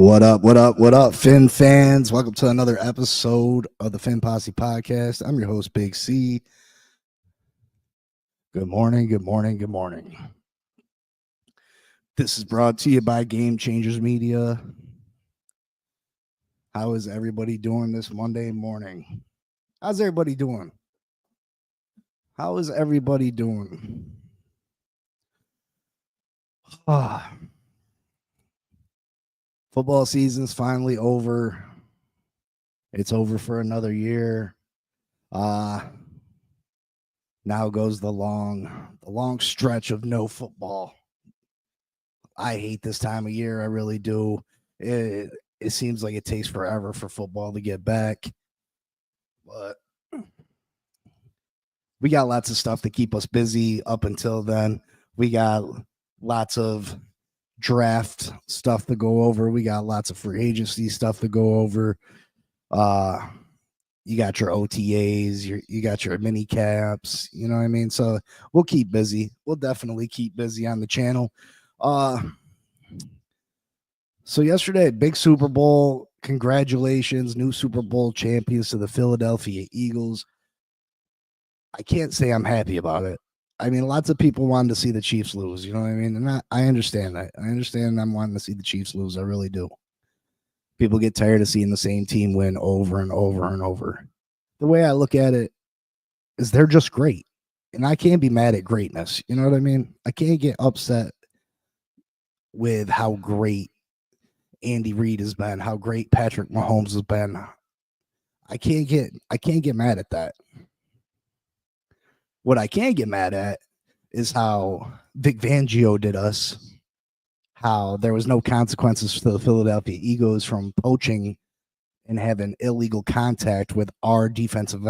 What up, what up, what up, Finn fans? Welcome to another episode of the Finn Posse Podcast. I'm your host, Big C. Good morning, good morning, good morning. This is brought to you by Game Changers Media. How is everybody doing this Monday morning? How's everybody doing? How is everybody doing? Football season's finally over. It's over for another year. Now goes the long stretch of no football. I hate this time of year. I really do. It seems like it takes forever for football to get back. But we got lots of stuff to keep us busy up until then. We got lots of draft stuff to go over. We got lots of free agency stuff to go over. You got your OTAs, you got your mini caps, you know what I mean? So we'll keep busy. We'll definitely keep busy on the channel. So yesterday, big Super Bowl. Congratulations, new Super Bowl champions to the Philadelphia Eagles. I can't say I'm happy about it. I mean, lots of people wanted to see the Chiefs lose, you know what I mean? And I understand that. I understand I'm wanting to see the Chiefs lose. I really do. People get tired of seeing the same team win over and over and over. The way I look at it is they're just great. And I can't be mad at greatness. You know what I mean? I can't get upset with how great Andy Reid has been, how great Patrick Mahomes has been. I can't get mad at that. What I can get mad at is how Vic Fangio did us, how there was no consequences for the Philadelphia Eagles from poaching and having illegal contact with our defensive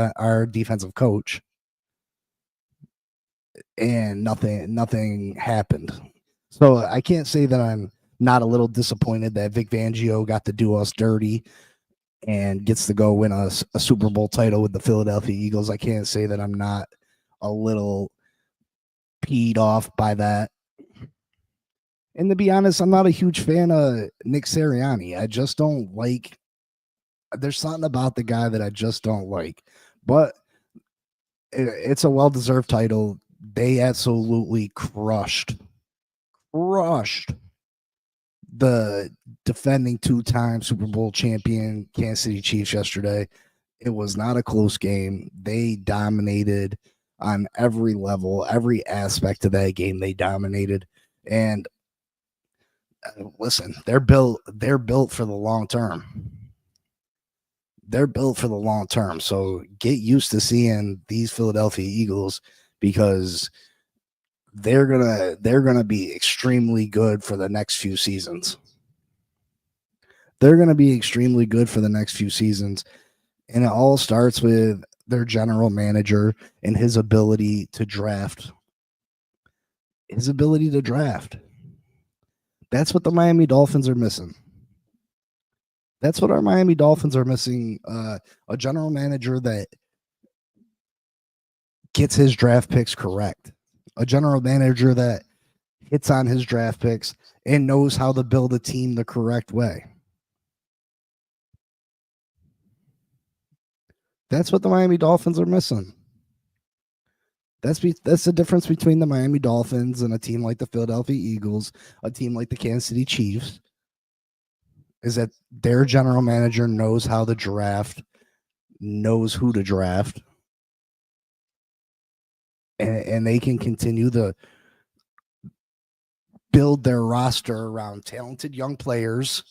coach, and nothing happened. So I can't say that I'm not a little disappointed that Vic Fangio got to do us dirty and gets to go win a Super Bowl title with the Philadelphia Eagles. I can't say that I'm not a little peed off by that. And to be honest, I'm not a huge fan of Nick Sirianni. I just don't like. There's something about the guy that I just don't like. But it's a well-deserved title. They absolutely crushed the defending two-time Super Bowl champion Kansas City Chiefs yesterday. It was not a close game. They dominated on every level, every aspect of that game. They dominated. And listen, they're built for the long term. They're built for the long term. So get used to seeing these Philadelphia Eagles, because they're gonna be extremely good for the next few seasons. They're gonna be extremely good for the next few seasons. And it all starts with their general manager and his ability to draft. That's what the Miami Dolphins are missing. That's what our Miami Dolphins are missing. A general manager that gets his draft picks correct. A general manager that hits on his draft picks and knows how to build a team the correct way. That's what the Miami Dolphins are missing. That's the difference between the Miami Dolphins and a team like the Philadelphia Eagles, a team like the Kansas City Chiefs, is that their general manager knows how to draft, knows who to draft, and they can continue to build their roster around talented young players,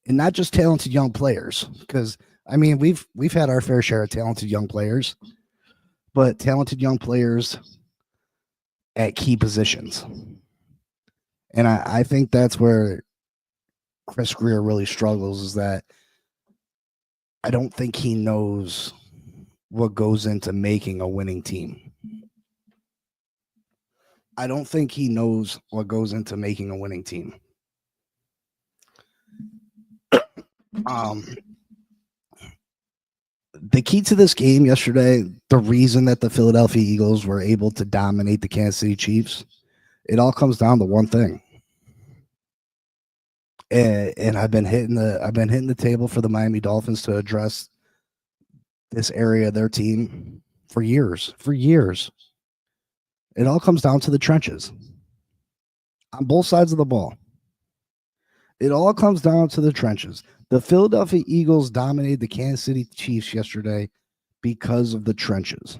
and not just talented young players, because I mean we've had our fair share of talented young players, but talented young players at key positions. And I think that's where Chris Greer really struggles, is that I don't think he knows what goes into making a winning team. I don't think he knows what goes into making a winning team. The key to this game yesterday, the reason that the Philadelphia Eagles were able to dominate the Kansas City Chiefs, it all comes down to one thing. And I've been hitting the table for the Miami Dolphins to address this area of their team for years. For years. It all comes down to the trenches on both sides of the ball. It all comes down to the trenches. The Philadelphia Eagles dominated the Kansas City Chiefs yesterday because of the trenches.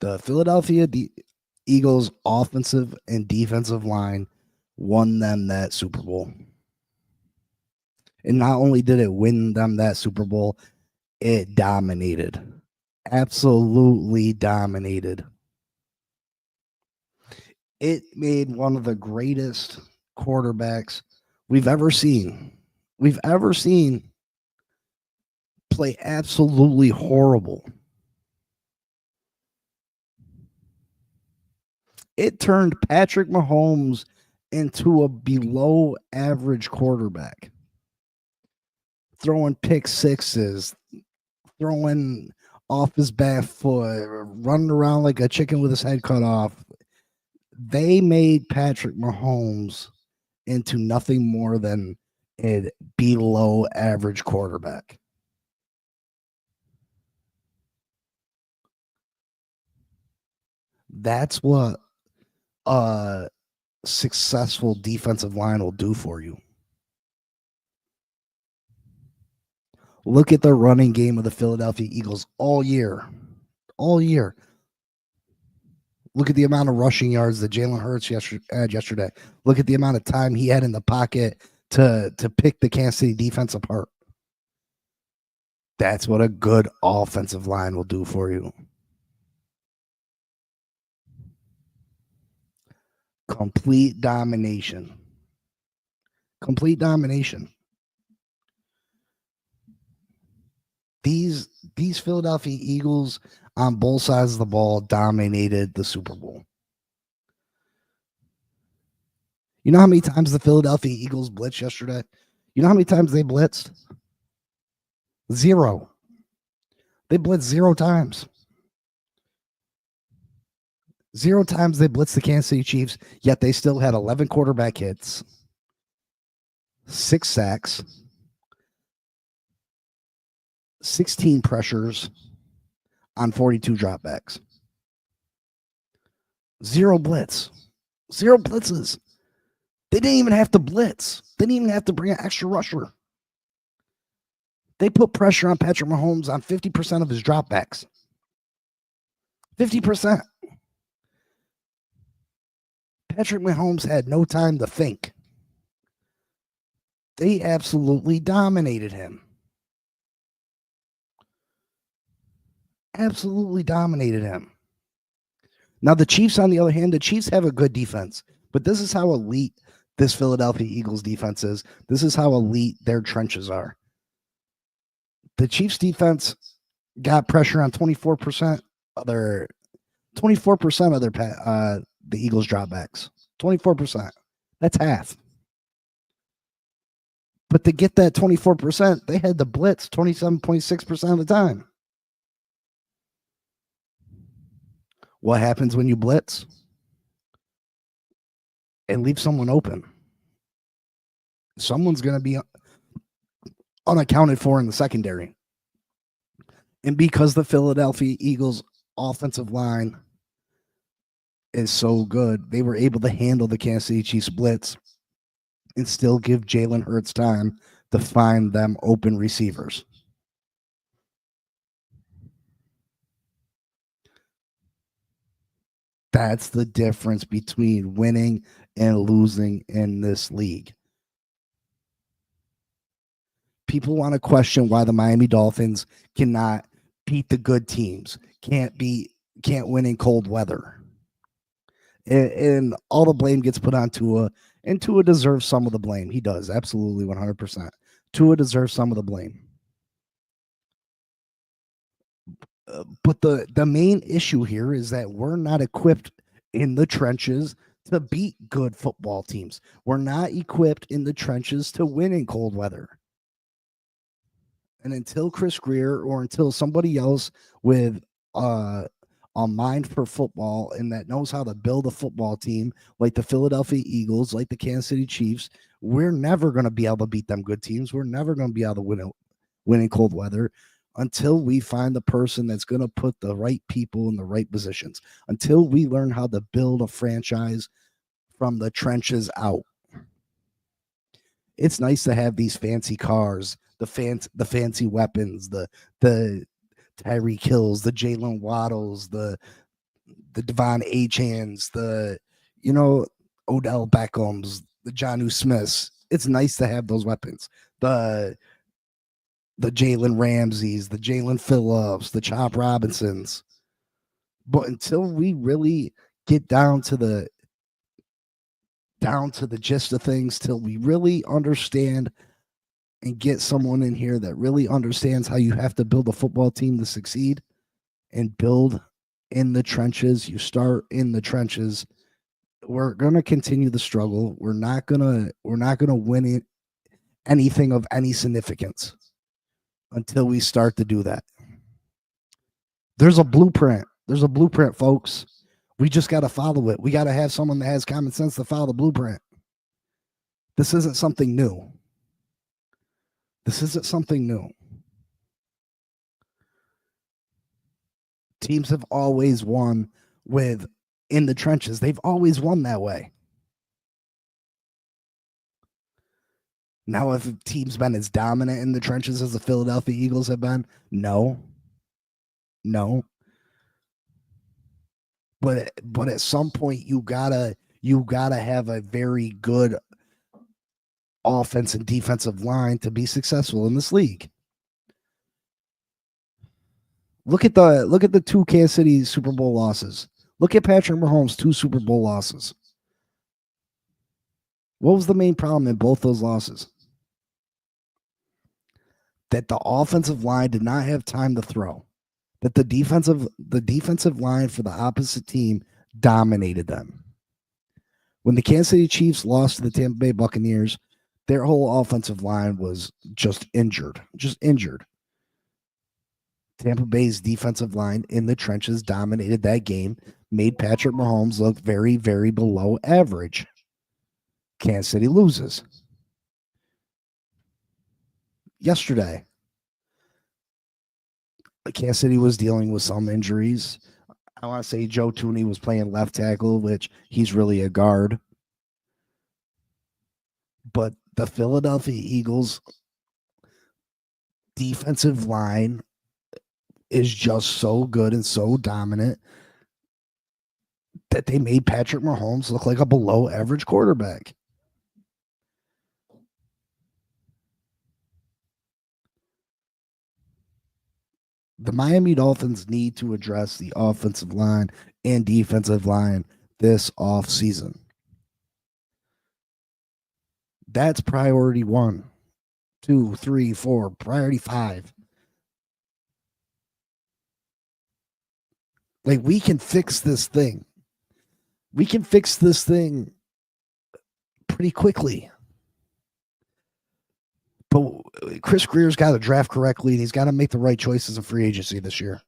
The Philadelphia Eagles offensive and defensive line won them that Super Bowl. And not only did it win them that Super Bowl, it dominated. Absolutely dominated. It made one of the greatest quarterbacks we've ever seen play absolutely horrible. It turned Patrick Mahomes into a below average quarterback, throwing pick sixes, throwing off his back foot, running around like a chicken with his head cut off. They made Patrick Mahomes into nothing more than a below average quarterback. That's what a successful defensive line will do for you. Look at the running game of the Philadelphia Eagles all year. All year. Look at the amount of rushing yards that Jalen Hurts had yesterday. Look at the amount of time he had in the pocket to pick the Kansas City defense apart. That's what a good offensive line will do for you. Complete domination. Complete domination. These Philadelphia Eagles on both sides of the ball dominated the Super Bowl. You know how many times the Philadelphia Eagles blitzed yesterday? You know how many times they blitzed? 0. They blitzed 0 times. 0 times they blitzed the Kansas City Chiefs, yet they still had 11 quarterback hits, 6 sacks, 16 pressures on 42 dropbacks. 0 blitz. 0 blitzes. They didn't even have to blitz. They didn't even have to bring an extra rusher. They put pressure on Patrick Mahomes on 50% of his dropbacks. 50%. Patrick Mahomes had no time to think. They absolutely dominated him. Absolutely dominated him. Now, the Chiefs, on the other hand, the Chiefs have a good defense, but this is how elite this Philadelphia Eagles defense is. This is how elite their trenches are. The Chiefs defense got pressure on 24% of their the Eagles dropbacks. 24%. That's half. But to get that 24%, they had to blitz 27.6% of the time. What happens when you blitz? It leaves someone open. Someone's going to be unaccounted for in the secondary. And because the Philadelphia Eagles offensive line is so good, they were able to handle the Kansas City Chiefs blitz and still give Jalen Hurts time to find them open receivers. That's the difference between winning and losing in this league. People want to question why the Miami Dolphins cannot beat the good teams, can't win in cold weather. And all the blame gets put on Tua, and Tua deserves some of the blame. He does, absolutely, 100%. Tua deserves some of the blame. But the main issue here is that we're not equipped in the trenches to beat good football teams. We're not equipped in the trenches to win in cold weather. And until Chris Greer or until somebody else with a a mind for football and that knows how to build a football team like the Philadelphia Eagles, like the Kansas City Chiefs, we're never going to be able to beat them good teams. We're never going to be able to win in cold weather until we find the person that's going to put the right people in the right positions, until we learn how to build a franchise from the trenches out. It's nice to have these fancy cars, the fancy weapons, the Tyreek Hills, the Jalen Waddles, the Devon Achans, the Odell Beckhams, the Jonnu Smiths. It's nice to have those weapons. The Jalen Ramseys, the Jalen Phillips, the Chop Robinsons. But until we really get down to the gist of things, till we really understand and get someone in here that really understands how you have to build a football team to succeed and build in the trenches, you start in the trenches, we're going to continue the struggle. We're not going to win anything of any significance until we start to do that. There's a blueprint. Folks. We just got to follow it. We got to have someone that has common sense to follow the blueprint. This isn't something new. Teams have always won with in the trenches. They've always won that way. Now, have teams been as dominant in the trenches as the Philadelphia Eagles have been? No. But at some point you gotta have a very good offense and defensive line to be successful in this league. Look at the two Kansas City Super Bowl losses. Look at Patrick Mahomes' 2 Super Bowl losses. What was the main problem in both those losses? That the offensive line did not have time to throw. That the defensive line for the opposite team dominated them. When the Kansas City Chiefs lost to the Tampa Bay Buccaneers, their whole offensive line was just injured. Tampa Bay's defensive line in the trenches dominated that game, made Patrick Mahomes look very, very below average. Kansas City loses. Yesterday, Kansas City was dealing with some injuries. I want to say Joe Tooney was playing left tackle, which he's really a guard. But the Philadelphia Eagles defensive line is just so good and so dominant that they made Patrick Mahomes look like a below average quarterback. The Miami Dolphins need to address the offensive line and defensive line this offseason. That's priority 1, 2, 3, 4, priority 5. Like, we can fix this thing. We can fix this thing pretty quickly. But Chris Greer's got to draft correctly, and he's got to make the right choices in free agency this year.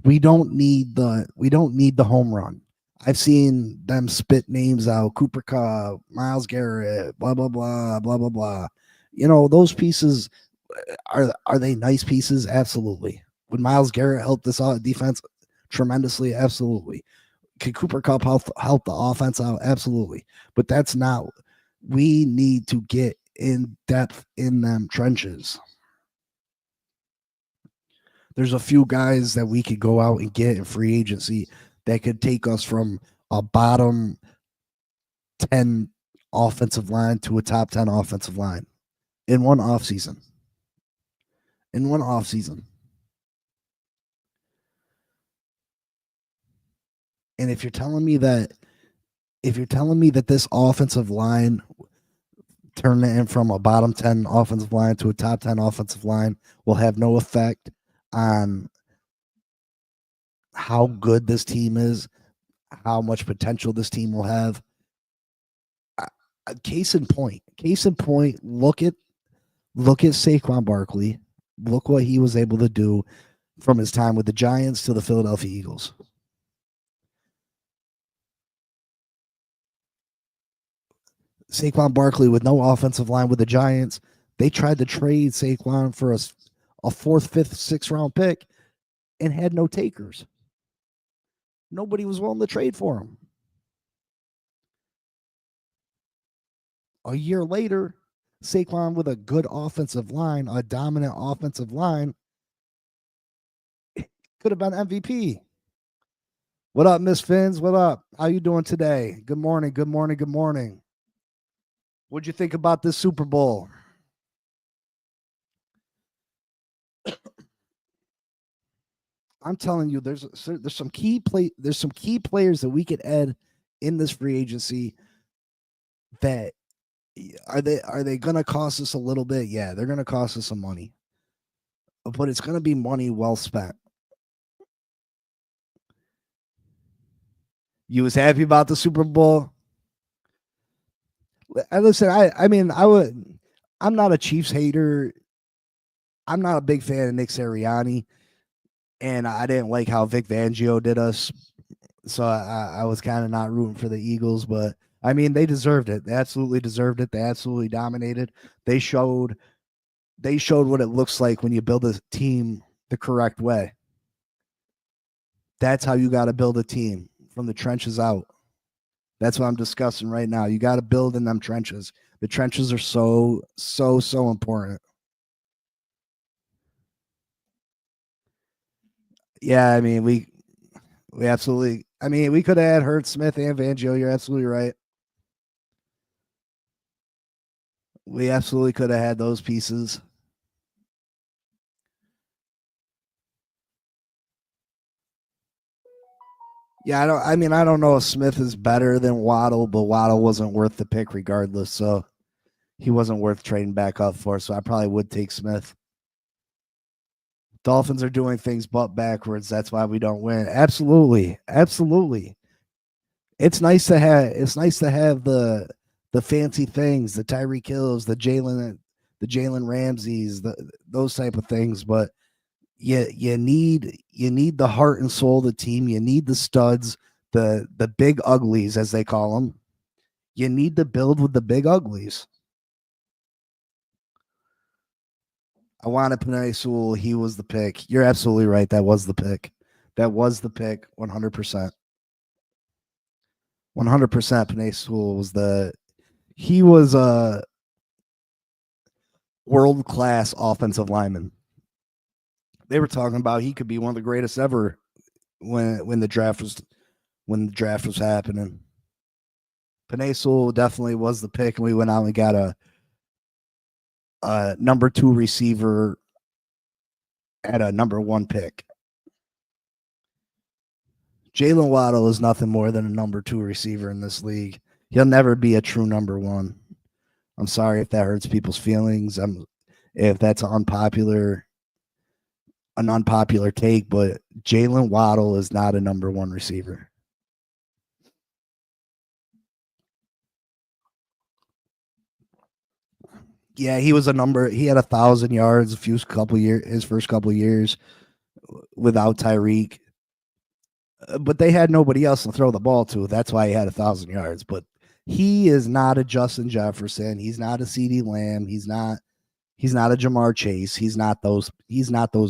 We don't need the home run. I've seen them spit names out: Cooper Kupp, Myles Garrett, blah blah blah, blah blah blah. Those pieces are they nice pieces? Absolutely. Would Myles Garrett help this defense tremendously? Absolutely. Can Cooper Kupp help the offense out? Absolutely. But that's not. We need to get in depth in them trenches. There's a few guys that we could go out and get in free agency that could take us from a bottom 10 offensive line to a top 10 offensive line in one offseason. And if you're telling me that this offensive line turning it from a bottom 10 offensive line to a top 10 offensive line will have no effect on how good this team is, how much potential this team will have. Case in point, look at Saquon Barkley. Look what he was able to do from his time with the Giants to the Philadelphia Eagles. Saquon Barkley with no offensive line with the Giants. They tried to trade Saquon for a fourth, fifth, sixth round pick and had no takers. Nobody was willing to trade for him. A year later, Saquon with a good offensive line, a dominant offensive line, could have been MVP. What up, Miss Fins? What up? How you doing today? Good morning. Good morning. Good morning. What'd you think about this Super Bowl? I'm telling you, there's some key players that we could add in this free agency that are they gonna cost us a little bit? Yeah, they're gonna cost us some money. But it's gonna be money well spent. You was happy about the Super Bowl? Listen, I'm not a Chiefs hater. I'm not a big fan of Nick Sirianni, and I didn't like how Vic Fangio did us. So I was kind of not rooting for the Eagles, but I mean, they deserved it. They absolutely deserved it. They absolutely dominated. They showed what it looks like when you build a team the correct way. That's how you got to build a team, from the trenches out. That's what I'm discussing right now. You got to build in them trenches. The trenches are so important. Yeah, I mean, we absolutely. I mean, we could have had Hurt, Smith, and Fangio. You're absolutely right. We absolutely could have had those pieces. Yeah, I don't know if Smith is better than Waddle, but Waddle wasn't worth the pick regardless. So he wasn't worth trading back up for. So I probably would take Smith. Dolphins are doing things butt backwards. That's why we don't win. Absolutely, absolutely. It's nice to have the fancy things, the Tyreek Hills, the Jalen Ramseys, those type of things. But you need the heart and soul of the team. You need the studs, the big uglies, as they call them. You need to build with the big uglies. I wanted Penei Sewell. He was the pick. You're absolutely right. That was the pick. That was the pick. 100%. 100%. Penei Sewell was he was a world-class offensive lineman. They were talking about he could be one of the greatest ever when the draft was happening. Penei Sewell definitely was the pick, and we went out and got a number 2 receiver at a number 1 pick. Jalen Waddle is nothing more than a number 2 receiver in this league. He'll never be a true number 1. I'm sorry if that hurts people's feelings. If that's an unpopular take, but Jalen Waddle is not a number 1 receiver. Yeah, he was a number. He had 1,000 yards his first couple years without Tyreek. But they had nobody else to throw the ball to. That's why he had 1,000 yards. But he is not a Justin Jefferson. He's not a CeeDee Lamb. He's not a Jamar Chase. He's not those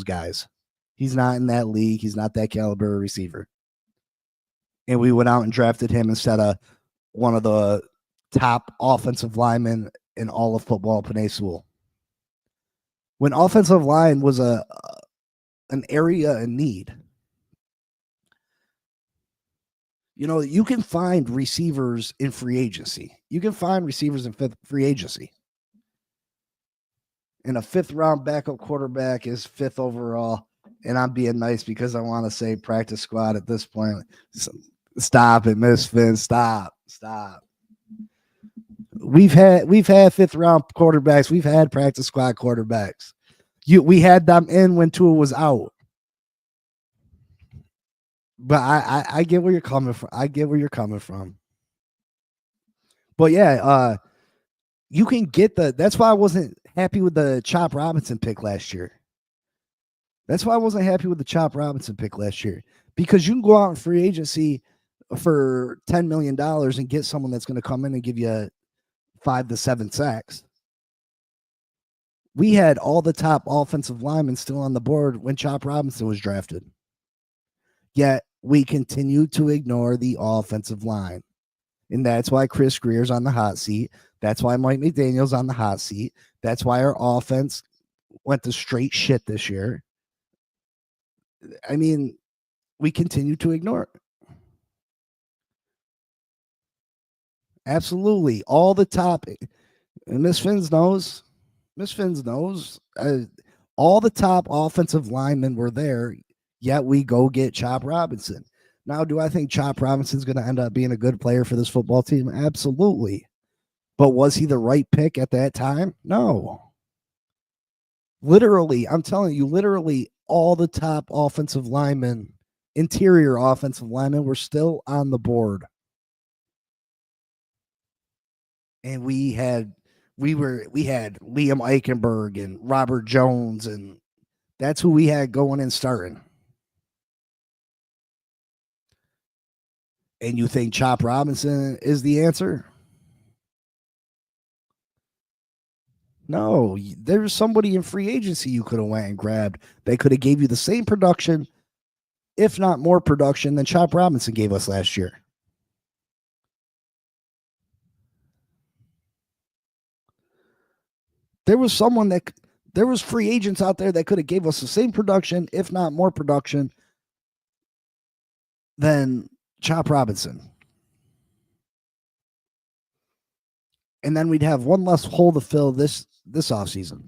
guys. He's not in that league. He's not that caliber receiver. And we went out and drafted him instead of one of the top offensive linemen in all of football, Penei Sewell. When offensive line was an area in need. You know, you can find receivers in free agency. You can find receivers in free agency. And a 5th round backup quarterback is 5th overall. And I'm being nice because I want to say practice squad at this point. Stop it, Miss Finn. Stop. We've had 5th round quarterbacks. We've had practice squad quarterbacks. We had them in when Tua was out. But I get where you're coming from. But yeah, you can get that's why I wasn't happy with the Chop Robinson pick last year. That's why I wasn't happy with the Chop Robinson pick last year, because you can go out in free agency for $10 million and get someone that's going to come in and give you 5 to 7 sacks. We had all the top offensive linemen still on the board when Chop Robinson was drafted. Yet we continue to ignore the offensive line. And that's why Chris Greer's on the hot seat. That's why Mike McDaniel's on the hot seat. That's why our offense went to straight shit this year. I mean, we continue to ignore it. Absolutely. All the top, and Miss Finns knows, all the top offensive linemen were there, yet we go get Chop Robinson. Now, do I think Chop Robinson's going to end up being a good player for this football team? Absolutely. But was he the right pick at that time? No. Literally, I'm telling you, literally all the top offensive linemen, interior offensive linemen, were still on the board. And we had Liam Eichenberg and Robert Jones, and that's who we had going and starting. And you think Chop Robinson is the answer? No, there's somebody in free agency you could have went and grabbed. They could have gave you the same production, if not more production, than Chop Robinson gave us last year. There was free agents out there that could have gave us the same production, if not more production, than Chop Robinson. And then we'd have one less hole to fill this offseason.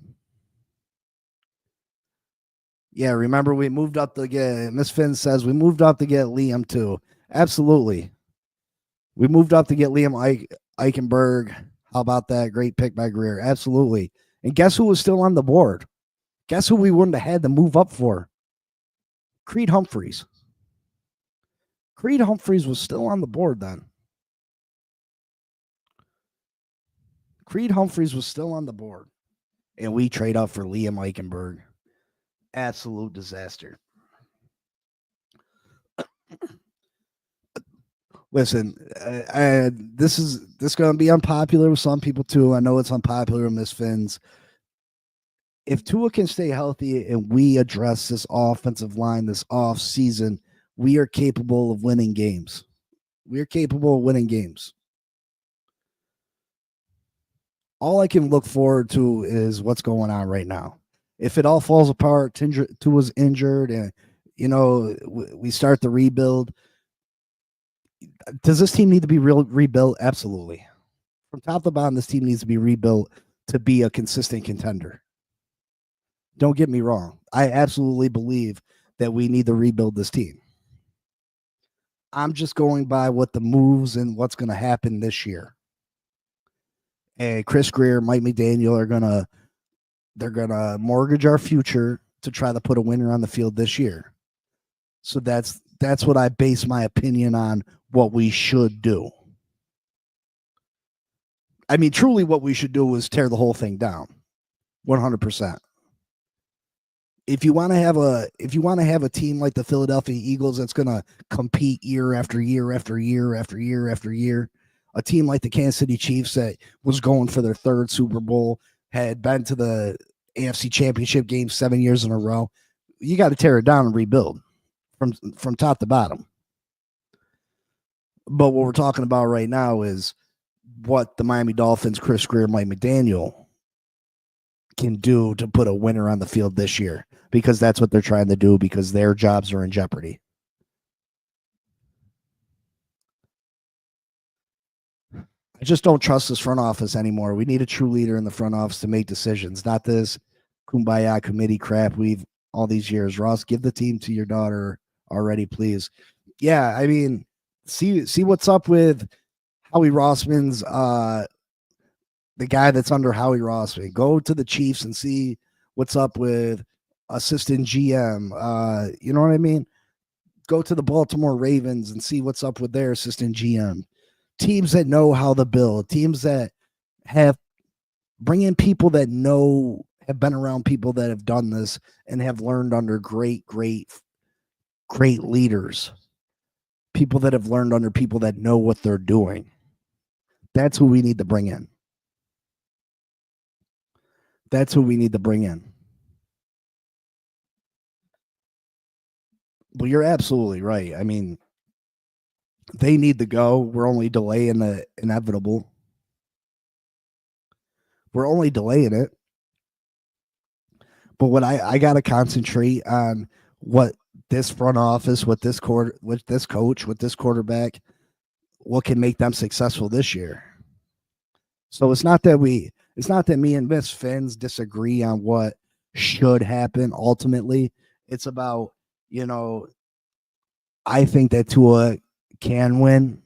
Yeah, remember we moved up to get, Miss Finn says we moved up to get Liam too. Absolutely. We moved up to get Liam Eichenberg. How about that? Great pick by Greer. Absolutely. And guess who was still on the board? Guess who we wouldn't have had to move up for? Creed Humphreys. Creed Humphreys was still on the board then. Creed Humphreys was still on the board. And we trade up for Liam Eichenberg. Absolute disaster. Listen, this is going to be unpopular with some people too. I know it's unpopular with Miss Finns. If Tua can stay healthy and we address this offensive line this off season, we are capable of winning games. We are capable of winning games. All I can look forward to is what's going on right now. If it all falls apart, Tua's injured, and we start the rebuild. Does this team need to be rebuilt? Absolutely. From top to bottom, this team needs to be rebuilt to be a consistent contender. Don't get me wrong. I absolutely believe that we need to rebuild this team. I'm just going by what the moves and what's going to happen this year. And Chris Greer, Mike McDaniel they're gonna mortgage our future to try to put a winner on the field this year. So that's what I base my opinion on what we should do. I mean, truly what we should do is tear the whole thing down. 100%. If you want to have a team like the Philadelphia Eagles that's going to compete year after year after year after year after year, a team like the Kansas City Chiefs that was going for their third Super Bowl, had been to the AFC Championship game 7 years in a row, you got to tear it down and rebuild from top to bottom. But what we're talking about right now is what the Miami Dolphins, Chris Greer, Mike McDaniel can do to put a winner on the field this year, because that's what they're trying to do, because their jobs are in jeopardy. I just don't trust this front office anymore. We need a true leader in the front office to make decisions, not this kumbaya committee crap we've all these years. Ross, give the team to your daughter already, please. Yeah, I mean, see what's up with Howie Rossman's the guy that's under Howie Rossman. Go to the Chiefs and see what's up with assistant GM. You know what I mean? Go to the Baltimore Ravens and see what's up with their assistant GM. Teams that know how to build, teams that bring in people that have been around people that have done this and have learned under great leaders. People that have learned under people that know what they're doing. That's who we need to bring in. That's who we need to bring in. Well, you're absolutely right. I mean, they need to go. We're only delaying the inevitable. We're only delaying it. But what I got to concentrate on what this front office, with this coach, with this quarterback, what can make them successful this year. So it's not that me and Miss Finns disagree on what should happen ultimately. It's about, I think that Tua can win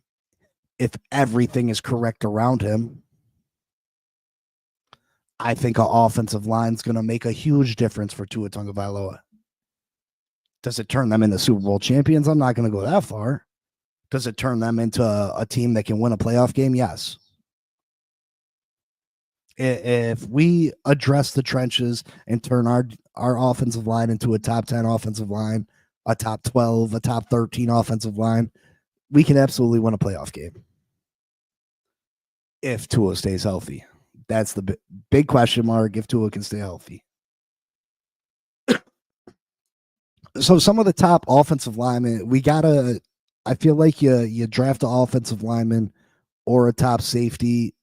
if everything is correct around him. I think an offensive line is going to make a huge difference for Tua Tagovailoa. Does it turn them into Super Bowl champions? I'm not going to go that far. Does it turn them into a team that can win a playoff game? Yes. If we address the trenches and turn our offensive line into a top 10 offensive line, a top 12, a top 13 offensive line, we can absolutely win a playoff game. If Tua stays healthy. That's the big question mark, if Tua can stay healthy. So some of the top offensive linemen, I feel like you draft an offensive lineman or a top safety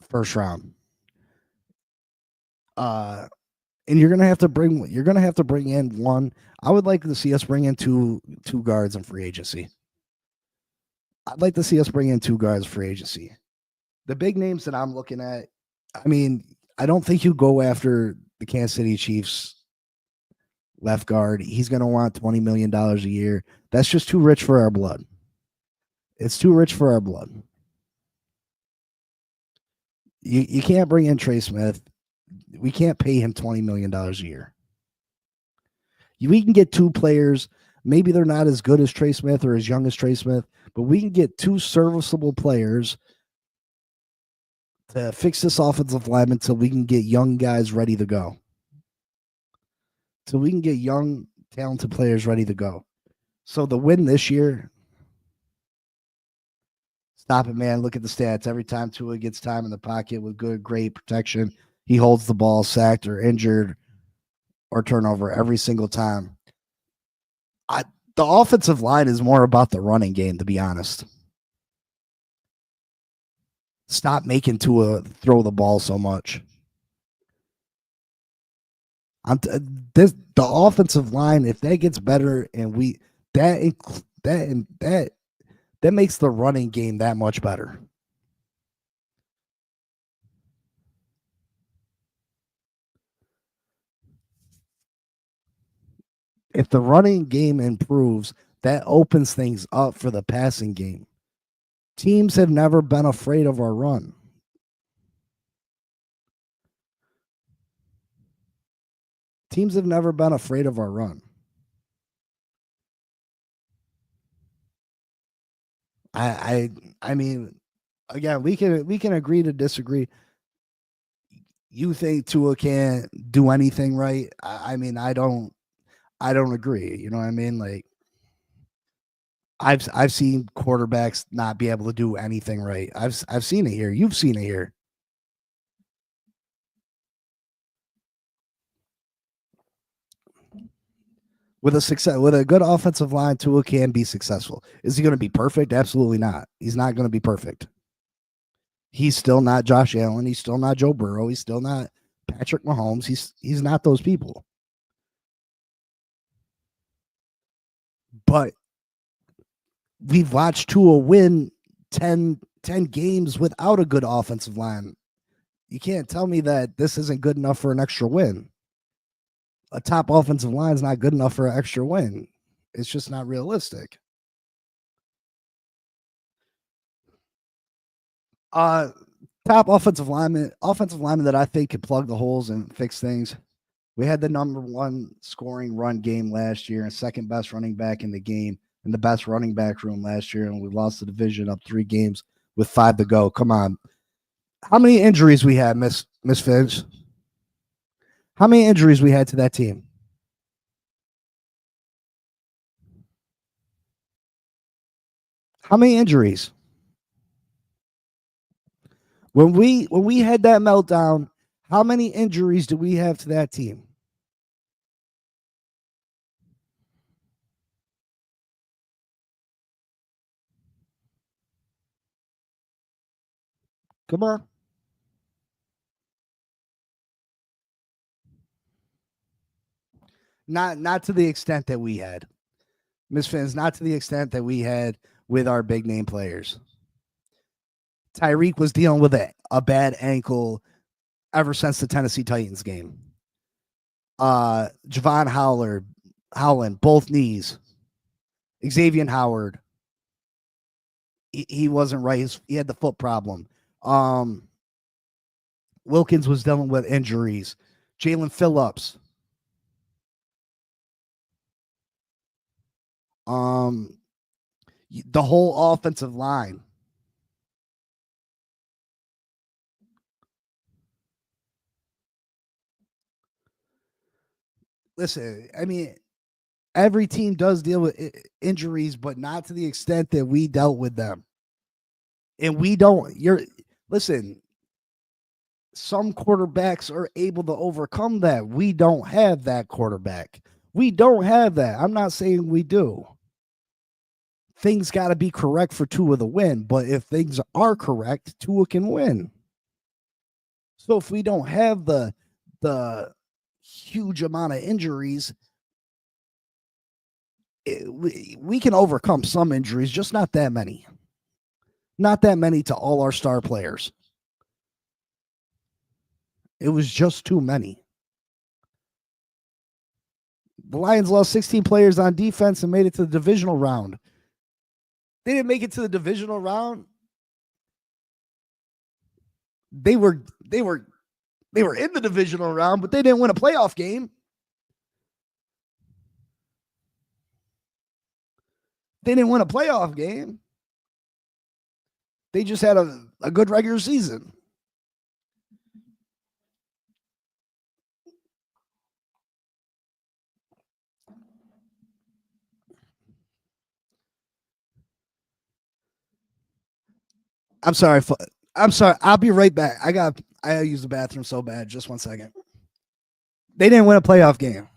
first round. And you're gonna have to bring in one. I would like to see us bring in two guards in free agency. I'd like to see us bring in 2 guards free agency. The big names that I'm looking at, I mean, I don't think you go after the Kansas City Chiefs left guard. He's going to want $20 million a year. That's just too rich for our blood. It's too rich for our blood. You can't bring in Trey Smith. We can't pay him $20 million a year. We can get 2 players. Maybe they're not as good as Trey Smith or as young as Trey Smith, but we can get 2 serviceable players to fix this offensive line until we can get young guys ready to go. So we can get young, talented players ready to go. So the win this year, stop it, man. Look at the stats. Every time Tua gets time in the pocket with great protection, he holds the ball sacked or injured or turnover every single time. The offensive line is more about the running game, to be honest. Stop making Tua throw the ball so much. The offensive line, if that gets better, and that makes the running game that much better. If the running game improves, that opens things up for the passing game. Teams have never been afraid of our run. Teams have never been afraid of our run. I mean, again, we can agree to disagree. You think Tua can't do anything right? I mean, I don't agree. You know what I mean? Like, I've seen quarterbacks not be able to do anything right. I've seen it here. You've seen it here. With a good offensive line, Tua can be successful. Is he going to be perfect? Absolutely not. He's not going to be perfect. He's still not Josh Allen. He's still not Joe Burrow. He's still not Patrick Mahomes. He's not those people. But we've watched Tua win 10 games without a good offensive line. You can't tell me that this isn't good enough for an extra win. A top offensive line is not good enough for an extra win. It's just not realistic. Top offensive lineman that I think could plug the holes and fix things. We had the number 1 scoring run game last year and second best running back in the game and the best running back room last year, and we lost the division up 3 games with 5 to go. Come on. How many injuries we had, Miss Finch? How many injuries we had to that team? How many injuries? When we had that meltdown, how many injuries do we have to that team? Come on. Not to the extent that we had. Miss Fins, not to the extent that we had with our big name players. Tyreek was dealing with a bad ankle ever since the Tennessee Titans game. Javon Howland, both knees. Xavier Howard, he wasn't right. He had the foot problem. Wilkins was dealing with injuries. Jalen Phillips. The whole offensive line. Listen, I mean, every team does deal with injuries, but not to the extent that we dealt with them. And we don't. Listen. Some quarterbacks are able to overcome that. We don't have that quarterback. We don't have that. I'm not saying we do. Things got to be correct for Tua to win, but if things are correct, Tua can win. So if we don't have the huge amount of injuries, we can overcome some injuries, just not that many. Not that many to all our star players. It was just too many. The Lions lost 16 players on defense and made it to the divisional round. They didn't make it to the divisional round. They were in the divisional round, but they didn't win a playoff game. They didn't win a playoff game. They just had a good regular season. I'm sorry. I'm sorry. I'll be right back. I gotta use the bathroom so bad. Just 1 second. They didn't win a playoff game.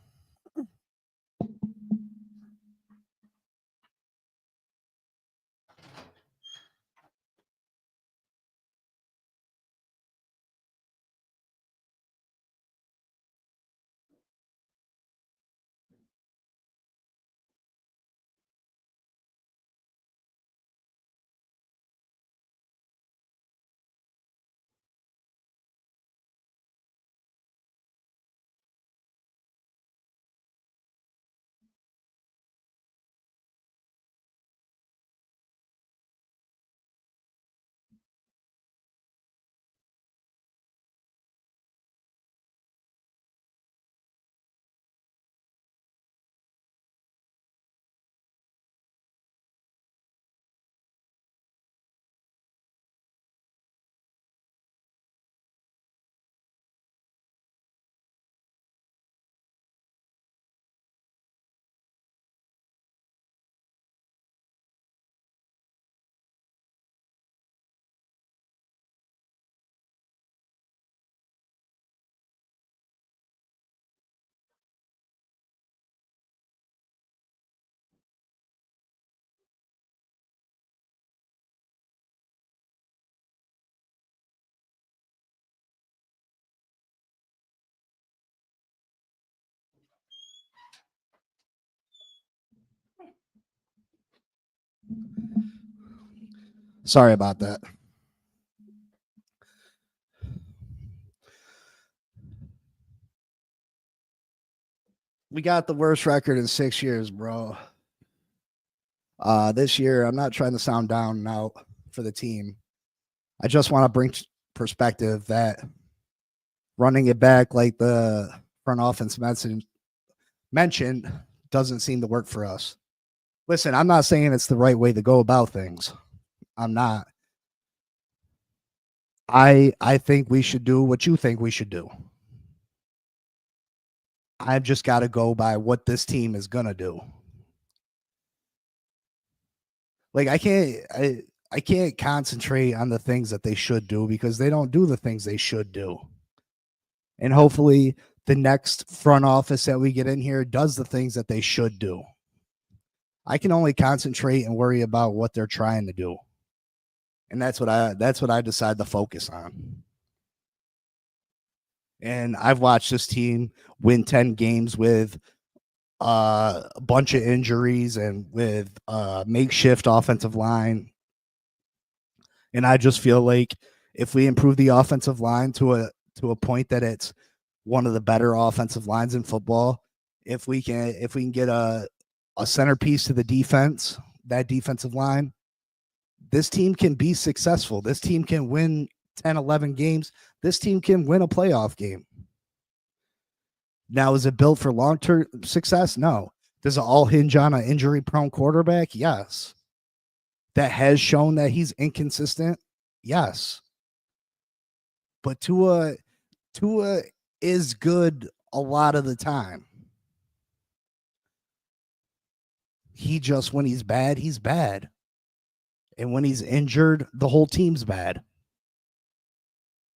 Sorry about that. We got the worst record in 6 years, bro. This year, I'm not trying to sound down and out for the team. I just want to bring perspective that running it back like the front offense mentioned doesn't seem to work for us. Listen, I'm not saying it's the right way to go about things. I'm not. I think we should do what you think we should do. I've just got to go by what this team is going to do. Like I can't concentrate on the things that they should do because they don't do the things they should do. And hopefully the next front office that we get in here does the things that they should do. I can only concentrate and worry about what they're trying to do. And that's what I decide to focus on. And I've watched this team win 10 games with a bunch of injuries and with a makeshift offensive line. And I just feel like if we improve the offensive line to a point that it's one of the better offensive lines in football, if we can get a centerpiece to the defense, that defensive line, this team can be successful. This team can win 10, 11 games. This team can win a playoff game. Now, is it built for long-term success? No. Does it all hinge on an injury-prone quarterback? Yes. That has shown that he's inconsistent? Yes. But Tua is good a lot of the time. He just, when he's bad, he's bad. And when he's injured, the whole team's bad.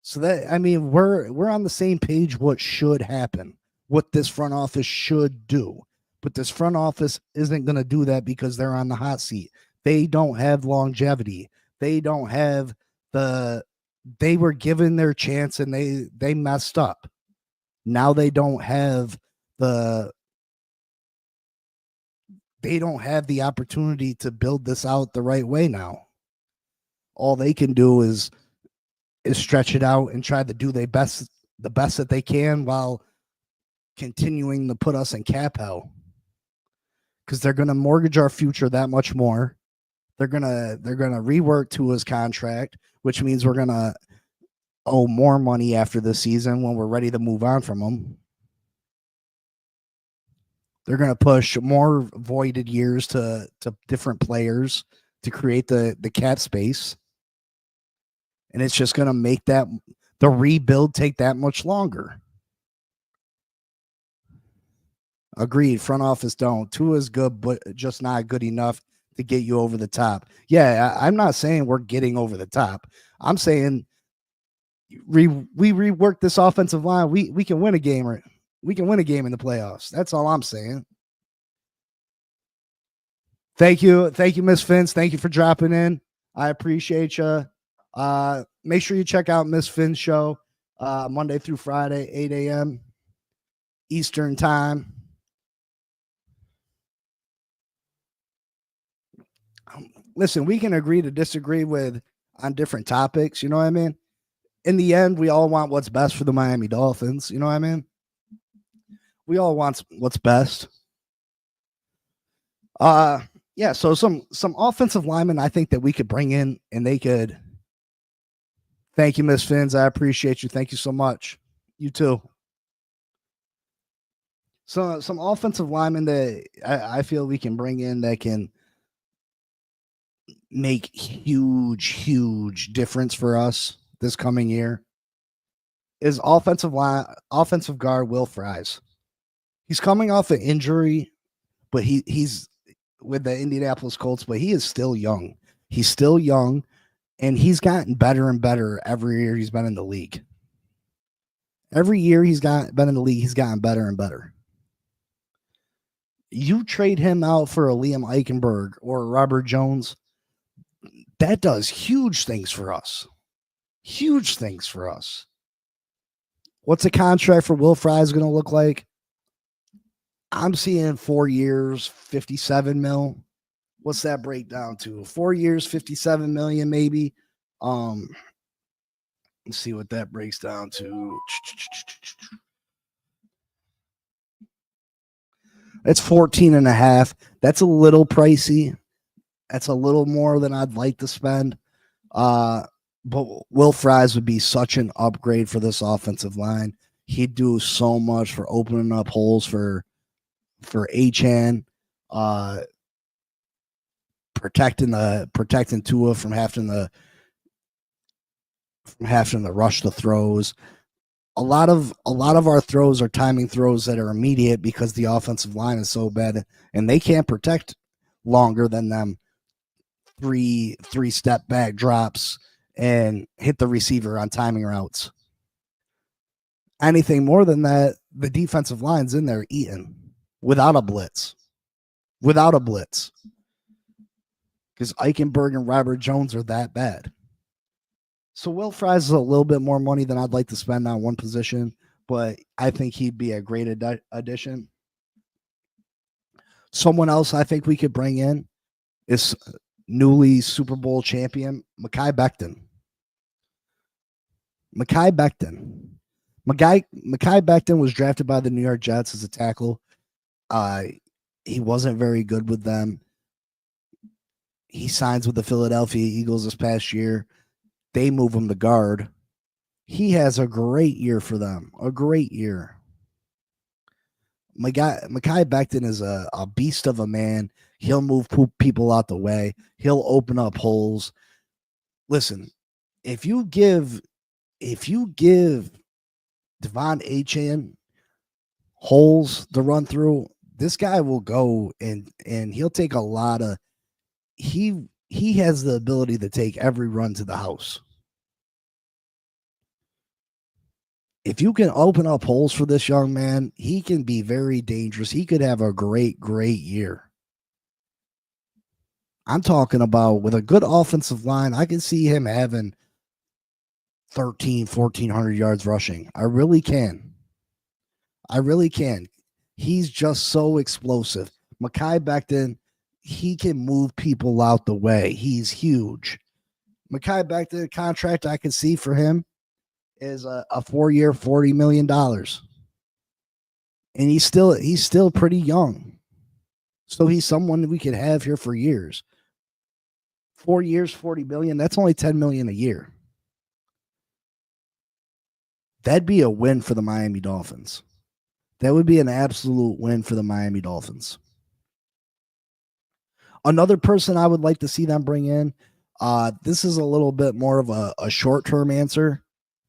So that, I mean, we're on the same page what should happen, what this front office should do. But this front office isn't going to do that because they're on the hot seat. They don't have longevity. They don't have they were given their chance and they messed up. Now they don't have the opportunity to build this out the right way now. All they can do is stretch it out and try to do the best that they can while continuing to put us in cap hell. Because they're going to mortgage our future that much more. They're gonna rework to his contract, which means we're gonna owe more money after this season when we're ready to move on from him. They're gonna push more voided years to different players to create the cap space, and it's just gonna make the rebuild take that much longer. Agreed. Front office don't. Tua is good, but just not good enough to get you over the top. Yeah, I'm not saying we're getting over the top. I'm saying we rework this offensive line. We can win a game, or we can win a game in the playoffs. That's all I'm saying. Thank you, Miss Vince. Thank you for dropping in. I appreciate you. Make sure you check out Miss Finn's show Monday through Friday, 8 a.m. Eastern time. Listen, we can agree to disagree on different topics. You know what I mean? In the end, we all want what's best for the Miami Dolphins. You know what I mean? We all want what's best. Yeah. So some offensive linemen I think that we could bring in, and they could. Thank you, Miss Finns. I appreciate you. Thank you so much. You too. So some offensive linemen that I feel we can bring in that can make huge difference for us this coming year is offensive guard Will Fries. He's coming off an injury, but he's with the Indianapolis Colts, but he is still young. He's still young, and he's gotten better and better every year he's been in the league. Every year been in the league, he's gotten better and better. You trade him out for a Liam Eichenberg or a Robert Jones, that does huge things for us. Huge things for us. What's a contract for Will Fries going to look like? I'm seeing 4 years, 57 mil. What's that break down to? 4 years, 57 million, maybe. Let's see what that breaks down to. It's 14 and a half. That's a little pricey. That's a little more than I'd like to spend. But Will Fries would be such an upgrade for this offensive line. He'd do so much for opening up holes for Achane, protecting Tua from having to rush the throws. a lot of our throws are timing throws that are immediate because the offensive line is so bad and they can't protect longer than them three step back drops and hit the receiver on timing routes. Anything more than that, the defensive line's in there eating without a blitz. Without a blitz. Because Eichenberg and Robert Jones are that bad. So Will Fries is a little bit more money than I'd like to spend on one position, but I think he'd be a great addition. Someone else I think we could bring in is newly Super Bowl champion Mekhi Becton. Mekhi Becton was drafted by the New York Jets as a tackle. He wasn't very good with them. He signs with the Philadelphia Eagles this past year. They move him to guard. He has a great year for them. A great year. Mekhi Becton is a beast of a man. He'll move people out the way. He'll open up holes. Listen, if you give Devon Achane holes to run through, this guy will go and he'll take a lot of he has the ability to take every run to the house. If you can open up holes for this young man, he can be very dangerous. He could have a great year. I'm talking about with a good offensive line, I can see him having 1,400 yards rushing. I really can. He's just so explosive. Mekhi Becton, he can move people out the way. He's huge. Mekhi Becton contract I can see for him is a 4-year, $40 million. And he's still pretty young. So he's someone we could have here for years. 4 years, $40 million, that's only $10 million a year. That'd be a win for the Miami Dolphins. That would be an absolute win for the Miami Dolphins. Another person I would like to see them bring in, this is a little bit more of a short-term answer,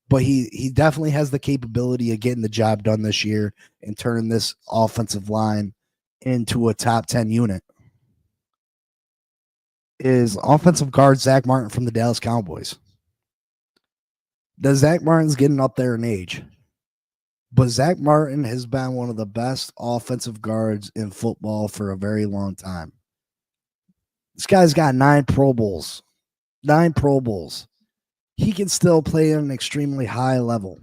but he definitely has the capability of getting the job done this year and turning this offensive line into a top 10 unit. Is offensive guard Zach Martin from the Dallas Cowboys. Zach Martin's getting up there in age, but Zach Martin has been one of the best offensive guards in football for a very long time. This guy's got 9 Pro Bowls. 9 Pro Bowls. He can still play at an extremely high level.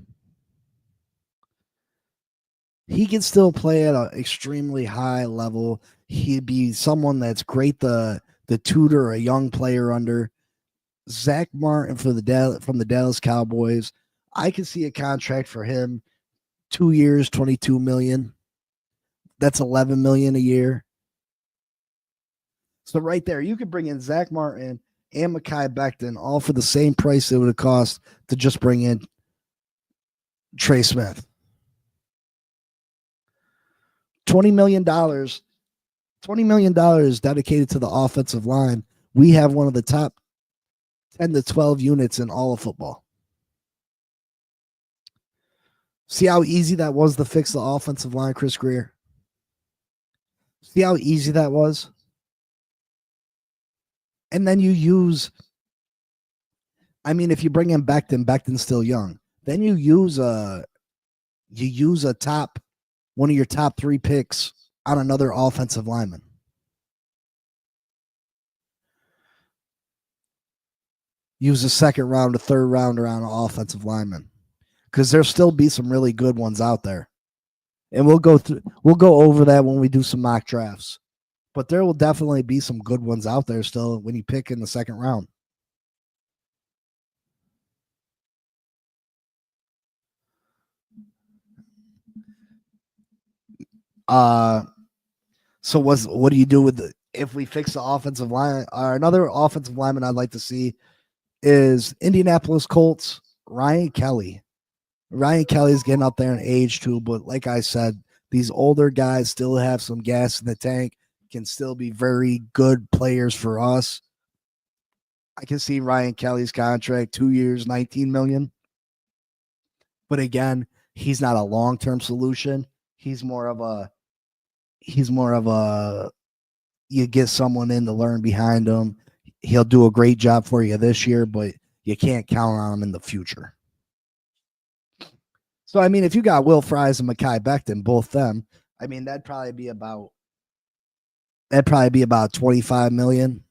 He can still play at an extremely high level. He'd be someone that's great to tutor a young player under. Zach Martin from the Dallas Cowboys. I could see a contract for him, 2 years, $22 million. That's $11 million a year. So right there, you could bring in Zach Martin and Mekhi Becton all for the same price it would have cost to just bring in Trey Smith. $20 million. $20 million dedicated to the offensive line. We have one of the top 10 to 12 units in all of football. See how easy that was to fix the offensive line, Chris Greer? See how easy that was? And then you use, if you bring in Becton's still young. Then you use one of your top 3 picks on another offensive lineman. Use a second round, a third rounder on an offensive lineman, because there'll still be some really good ones out there, and we'll go over that when we do some mock drafts. But there will definitely be some good ones out there still when you pick in the second round. So what do you do if we fix the offensive line? Another offensive lineman I'd like to see is Indianapolis Colts, Ryan Kelly. Ryan Kelly's getting up there in age too, but like I said, these older guys still have some gas in the tank, can still be very good players for us. I can see Ryan Kelly's contract, 2 years, $19 million. But again, he's not a long-term solution. He's more of a you get someone in to learn behind him. He'll do a great job for you this year, but you can't count on him in the future. So, I mean, if you got Will Fries and Mekhi Becton, both them, I mean, that'd probably be about 25 million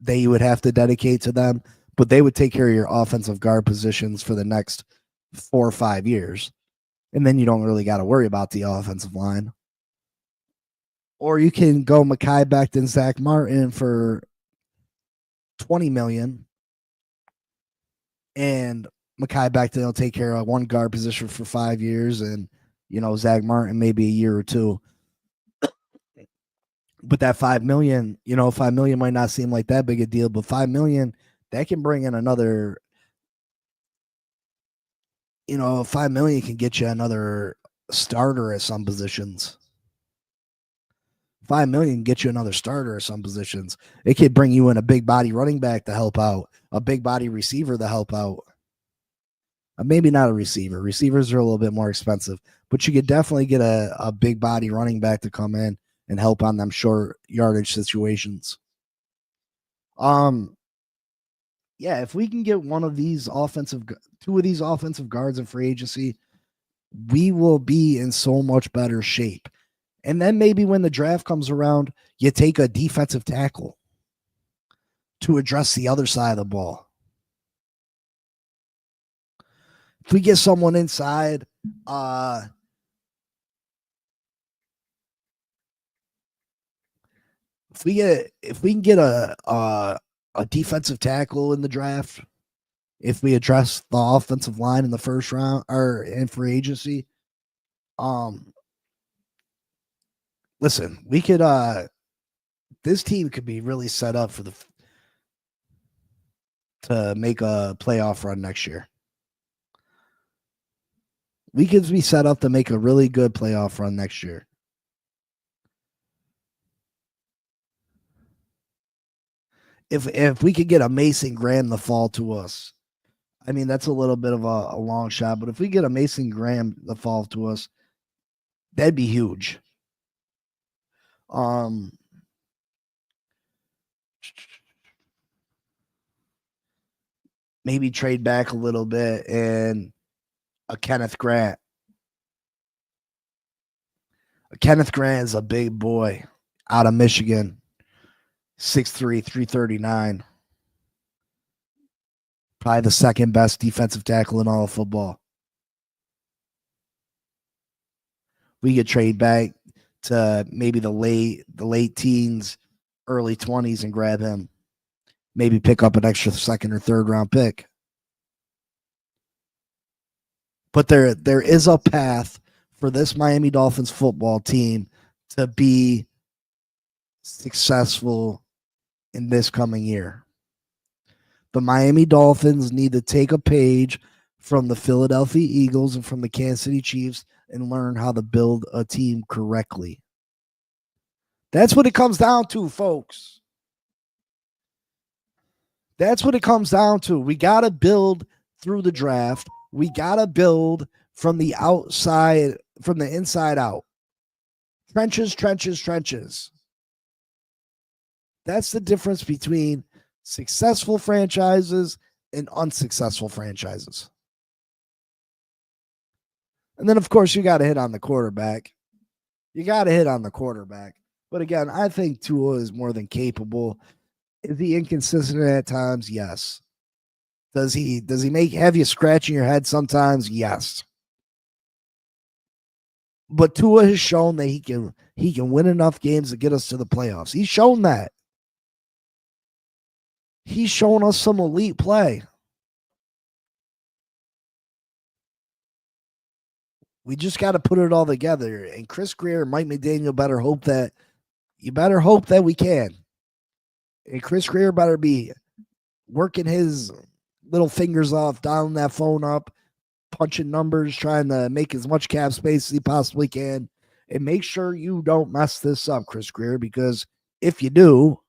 that you would have to dedicate to them, but they would take care of your offensive guard positions for the next 4 or 5 years. And then you don't really got to worry about the offensive line. Or you can go Mekhi Becton, Zach Martin for 20 million, and Mekhi Becton will take care of one guard position for 5 years, and Zach Martin maybe a year or two. But that 5 million, 5 million might not seem like that big a deal, but 5 million, that can bring in another, 5 million can get you another starter at some positions. 5 million can get you another starter at some positions. It could bring you in a big body running back to help out, a big body receiver to help out. Maybe not a receiver. Receivers are a little bit more expensive, but you could definitely get a big body running back to come in and help on them short yardage situations. Yeah, if we can get two of these offensive guards in free agency, we will be in so much better shape. And then maybe when the draft comes around, you take a defensive tackle to address the other side of the ball. If we get someone inside, if we can get a defensive tackle in the draft, if we address the offensive line in the first round or in free agency, listen, we could this team could be really set up to make a playoff run next year. We could be set up to make a really good playoff run next year. If we could get a Mason Graham to fall to us, I mean, that's a little bit of a long shot, but if we get a Mason Graham to fall to us, that'd be huge. Maybe trade back a little bit and a Kenneth Grant. Kenneth Grant is a big boy out of Michigan, 6'3", 339. Probably the second best defensive tackle in all of football. We could trade back to maybe the late teens, early 20s and grab him. Maybe pick up an extra second or third round pick. But there is a path for this Miami Dolphins football team to be successful in this coming year. The Miami Dolphins need to take a page from the Philadelphia Eagles and from the Kansas City Chiefs and learn how to build a team correctly. That's what it comes down to, folks. That's what it comes down to. We got to build through the draft. We got to build from the outside, from the inside out. Trenches, trenches, trenches. That's the difference between successful franchises and unsuccessful franchises. And then, of course, you got to hit on the quarterback. But again, I think Tua is more than capable. Is he inconsistent at times? Yes. Does he have you scratching your head sometimes? Yes. But Tua has shown that he can win enough games to get us to the playoffs. He's shown that. He's shown us some elite play. We just got to put it all together. And Chris Greer and Mike McDaniel better hope that we can. And Chris Greer better be working his little fingers off, dialing that phone up, punching numbers, trying to make as much cap space as he possibly can. And make sure you don't mess this up, Chris Greer, because if you do,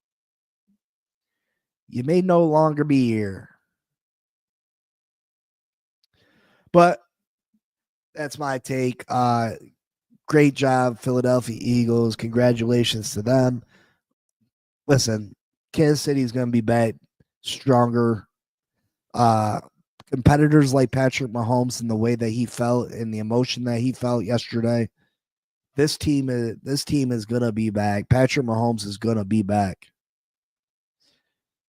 you may no longer be here. But That's my take. Great job, Philadelphia Eagles. Congratulations to them. Listen, Kansas City is going to be back stronger. Uh, Competitors like Patrick Mahomes and the way that he felt and the emotion that he felt yesterday. This team is gonna be back. Patrick Mahomes is gonna be back.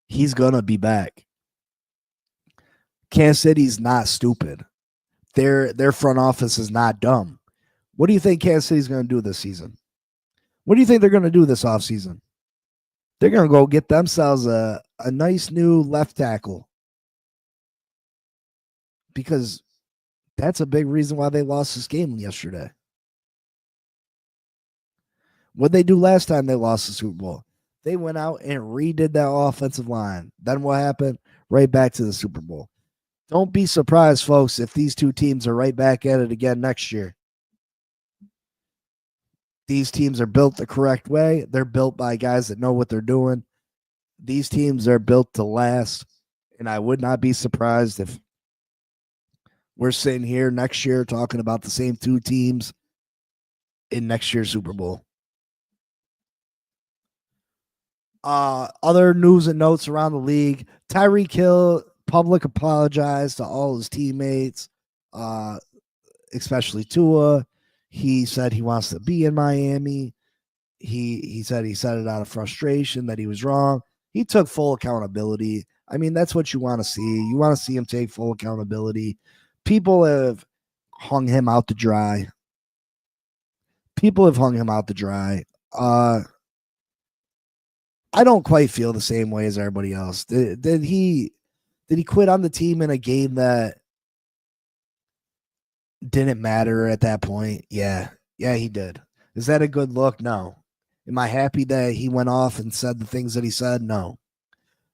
He's gonna be back. Kansas City's not stupid. Their front office is not dumb. What do you think Kansas City's gonna do this season? What do you think they're gonna do this offseason? They're gonna go get themselves a nice new left tackle because that's a big reason why they lost this game yesterday. What they do last time they lost the Super Bowl? They went out and redid that offensive line. Then what happened? Right back to the Super Bowl. Don't be surprised, folks, if these two teams are right back at it again next year. These teams are built the correct way. They're built by guys that know what they're doing. These teams are built to last. And I would not be surprised if we're sitting here next year talking about the same two teams in next year's Super Bowl. Other news and notes around the league. Tyreek Hill public apologized to all his teammates, especially Tua. He said he wants to be in Miami. He said he said it out of frustration that he was wrong. He took full accountability. I mean, that's what you want to see. You want to see him take full accountability. People have hung him out to dry. I don't quite feel the same way as everybody else. Did he quit on the team in a game that didn't matter at that point? Yeah, he did. Is that a good look? No. Am I happy that he went off and said the things that he said? No.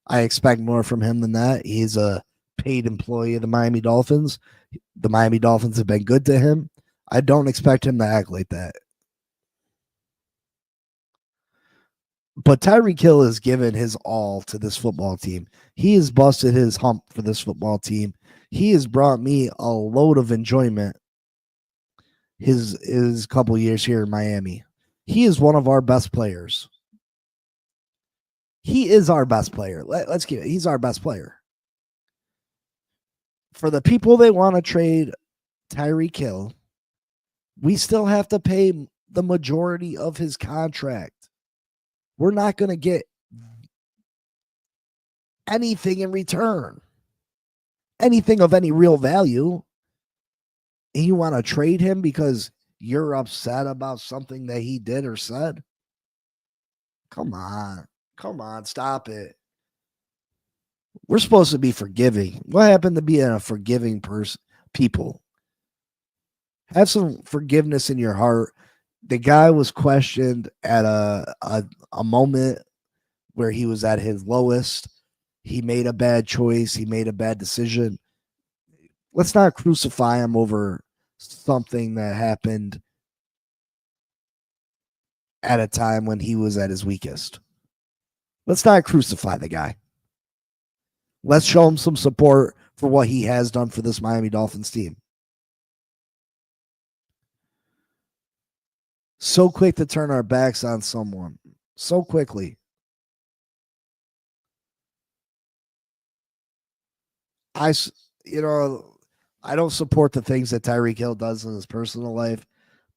I expect more from him than that. He's a paid employee of the Miami Dolphins. The Miami Dolphins have been good to him. I don't expect him to act like that. But Tyreek Hill has given his all to this football team. He has busted his hump for this football team. He has brought me a load of enjoyment his couple years here in Miami. He is one of our best players. He is our best player. Let's get it. He's our best player. For the people that want to trade Tyreek Hill, we still have to pay the majority of his contract. We're not going to get anything in return, anything of any real value. And you want to trade him because you're upset about something that he did or said? Come on, stop it. We're supposed to be forgiving. What happened to being a forgiving person? People, have some forgiveness in your heart. The guy was questioned at a moment where he was at his lowest. He made a bad choice. He made a bad decision. Let's not crucify him over something that happened at a time when he was at his weakest. Let's not crucify the guy. Let's show him some support for what he has done for this Miami Dolphins team. So quick to turn our backs on someone. So quickly. I don't support the things that Tyreek Hill does in his personal life,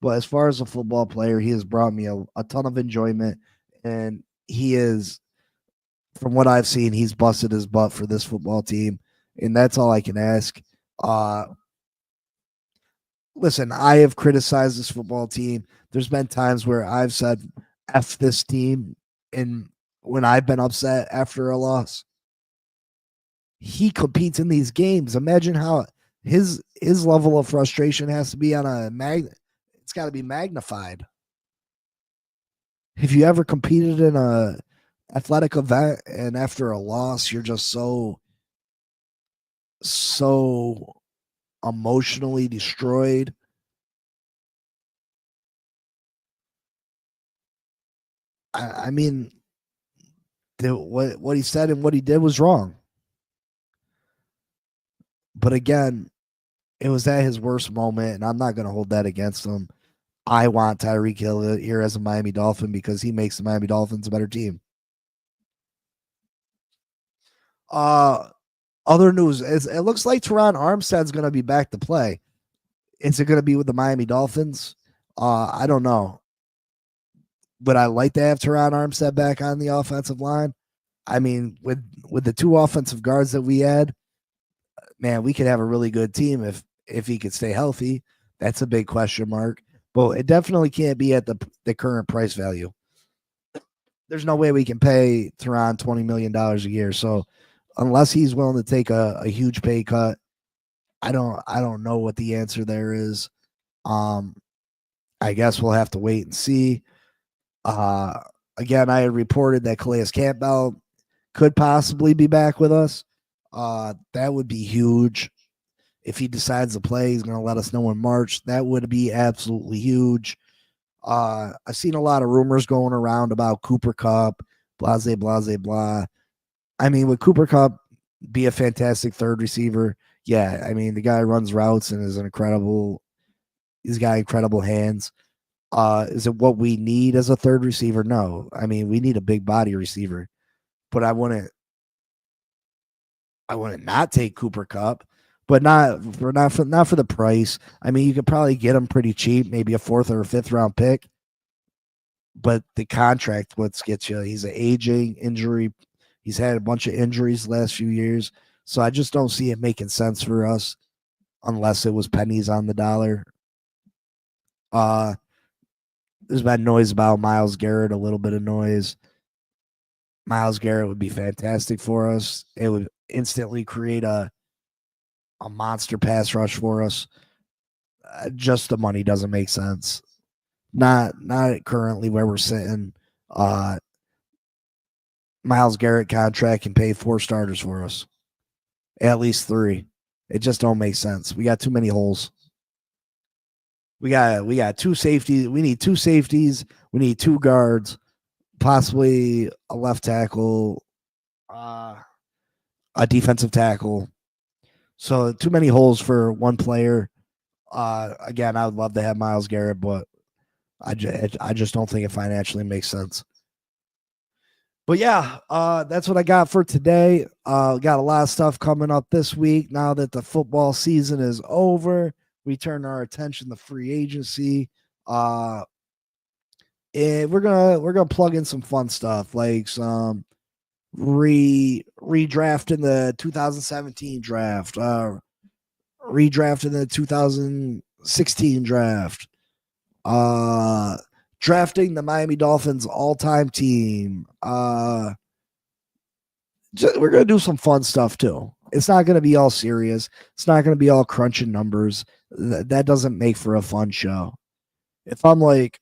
but as far as a football player, he has brought me a ton of enjoyment, and he is, from what I've seen, he's busted his butt for this football team, and that's all I can ask. Listen, I have criticized this football team. There's been times where I've said F this team, and when I've been upset after a loss. He competes in these games. Imagine how his level of frustration has to be on a it's got to be magnified. Have you ever competed in a athletic event and after a loss you're just so emotionally destroyed? I mean, what he said and what he did was wrong. But again, It was at his worst moment, and I'm not going to hold that against him. I want Tyreek Hill here as a Miami Dolphin because he makes the Miami Dolphins a better team. Other news is it looks like Teron Armstead's going to be back to play. Is it going to be with the Miami Dolphins? I don't know. Would I like to have Teron Armstead back on the offensive line? I mean, with the two offensive guards that we had, man, we could have a really good team if he could stay healthy. That's a big question mark. But it definitely can't be at the current price value. There's no way we can pay Teron $20 million a year. So unless he's willing to take a huge pay cut, I don't know what the answer there is. I guess we'll have to wait and see. Again, I had reported that Calais Campbell could possibly be back with us. That would be huge. If he decides to play, he's going to let us know in March. That would be absolutely huge. I've seen a lot of rumors going around about Cooper Kupp, blase, blase, blah. I mean, would Cooper Kupp be a fantastic third receiver? Yeah, I mean, the guy runs routes and is incredible. He's got incredible hands. Is it what we need as a third receiver? No. I mean, we need a big body receiver. But I wouldn't not take Cooper Kupp, but not for the price. I mean, you could probably get him pretty cheap, maybe a 4th or a 5th round pick. But the contract, what gets you? He's an aging injury. He's had a bunch of injuries the last few years. So I just don't see it making sense for us unless it was pennies on the dollar. There's been noise about Myles Garrett, a little bit of noise. Myles Garrett would be fantastic for us. It would instantly create a monster pass rush for us. Just the money doesn't make sense. Not currently where we're sitting. Myles Garrett contract can pay 4 starters for us. At least 3. It just don't make sense. We got too many holes. We got 2 safeties. We need 2 safeties. We need 2 guards, possibly a left tackle, a defensive tackle. So too many holes for one player. Again, I would love to have Myles Garrett, but I just don't think it financially makes sense. But yeah, that's what I got for today. Got a lot of stuff coming up this week. Now that the football season is over, we turn our attention to free agency. And we're gonna plug in some fun stuff like some redrafting the 2017 draft, redrafting the 2016 draft, drafting the Miami Dolphins all-time team. We're gonna do some fun stuff too. It's not gonna be all serious. It's not gonna be all crunching numbers. That doesn't make for a fun show. If I'm like,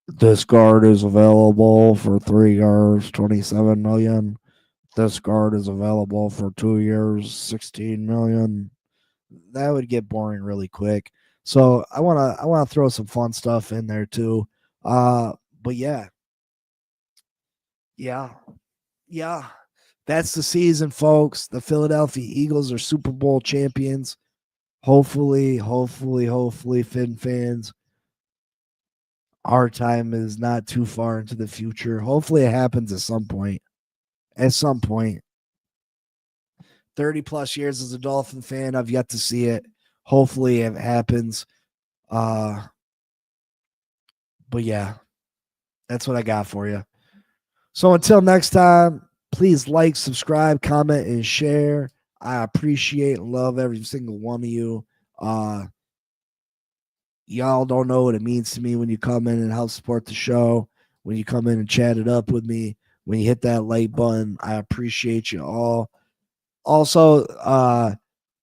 this guard is available for 3 years, 27 million. This guard is available for 2 years, 16 million. That would get boring really quick. So I wanna throw some fun stuff in there too. But yeah. That's the season, folks. The Philadelphia Eagles are Super Bowl champions. Hopefully, Fin fans, our time is not too far into the future. Hopefully it happens at some point. 30 plus years as a Dolphin fan, I've yet to see it. Hopefully it happens. But yeah, that's what I got for you. So until next time, please like, subscribe, comment, and share. I appreciate and love every single one of you. Y'all don't know what it means to me when you come in and help support the show, when you come in and chat it up with me, when you hit that like button. I appreciate you all. Also,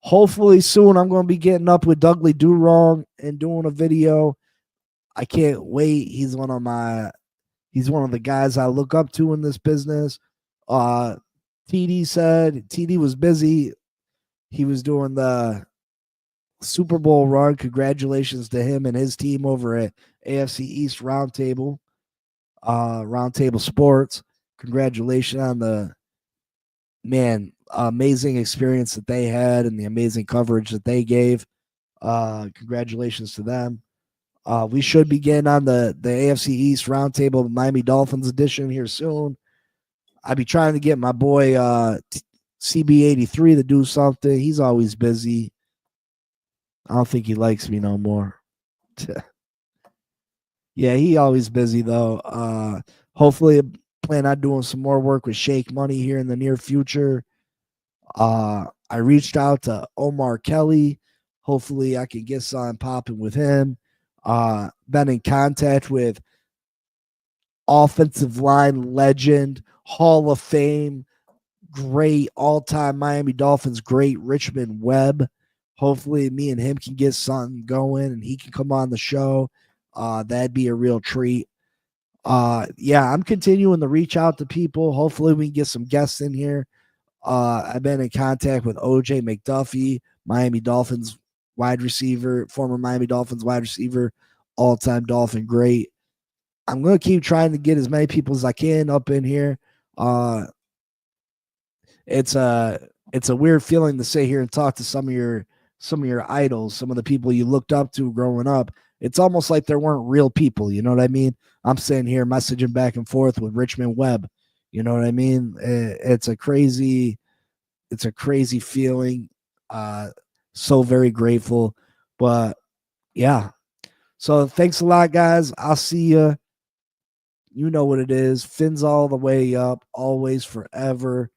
hopefully soon I'm going to be getting up with Dougley Do Wrong and doing a video. I can't wait. He's one of the guys I look up to in this business. TD said TD was busy. He was doing the Super Bowl run. Congratulations to him and his team over at AFC East Roundtable Sports. Congratulations on the amazing experience that they had and the amazing coverage that they gave. Congratulations to them. We should be getting on the AFC East Roundtable Miami Dolphins edition here soon. I'll be trying to get my boy CB83 to do something. He's always busy. I don't think he likes me no more. Yeah, he always busy though. Hopefully, plan on doing some more work with Shake Money here in the near future. I reached out to Omar Kelly. Hopefully, I can get something popping with him. Been in contact with offensive line legend, Hall of Fame, great all-time Miami Dolphins great Richmond Webb. Hopefully, me and him can get something going, and he can come on the show. That'd be a real treat. Yeah, I'm continuing to reach out to people. Hopefully, we can get some guests in here. I've been in contact with OJ McDuffie, Miami Dolphins wide receiver, former Miami Dolphins wide receiver, all-time Dolphin great. I'm going to keep trying to get as many people as I can up in here. It's a weird feeling to sit here and talk to some of your idols, some of the people you looked up to growing up. It's almost like there weren't real people. You know what I mean? I'm sitting here messaging back and forth with Richmond Webb. You know what I mean? It's a crazy feeling. So very grateful. But yeah. So thanks a lot, guys. I'll see you. You know what it is. Fins all the way up, always, forever.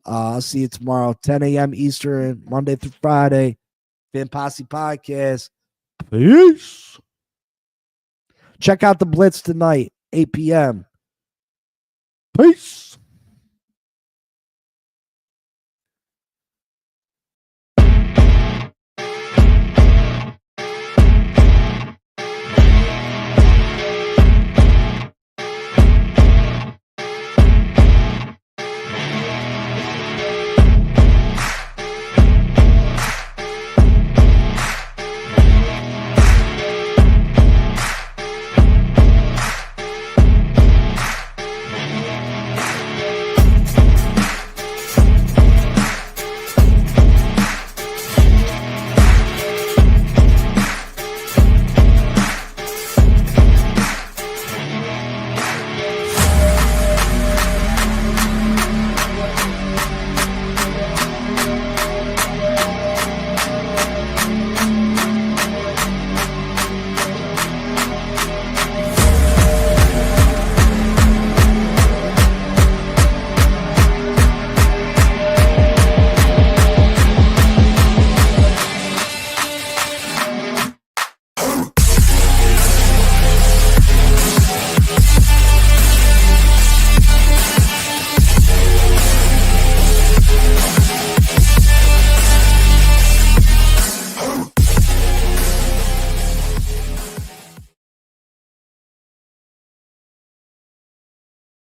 I'll see you tomorrow, 10 a.m. Eastern, Monday through Friday. Fin Posse Podcast. Peace. Check out the Blitz tonight, 8 p.m. Peace.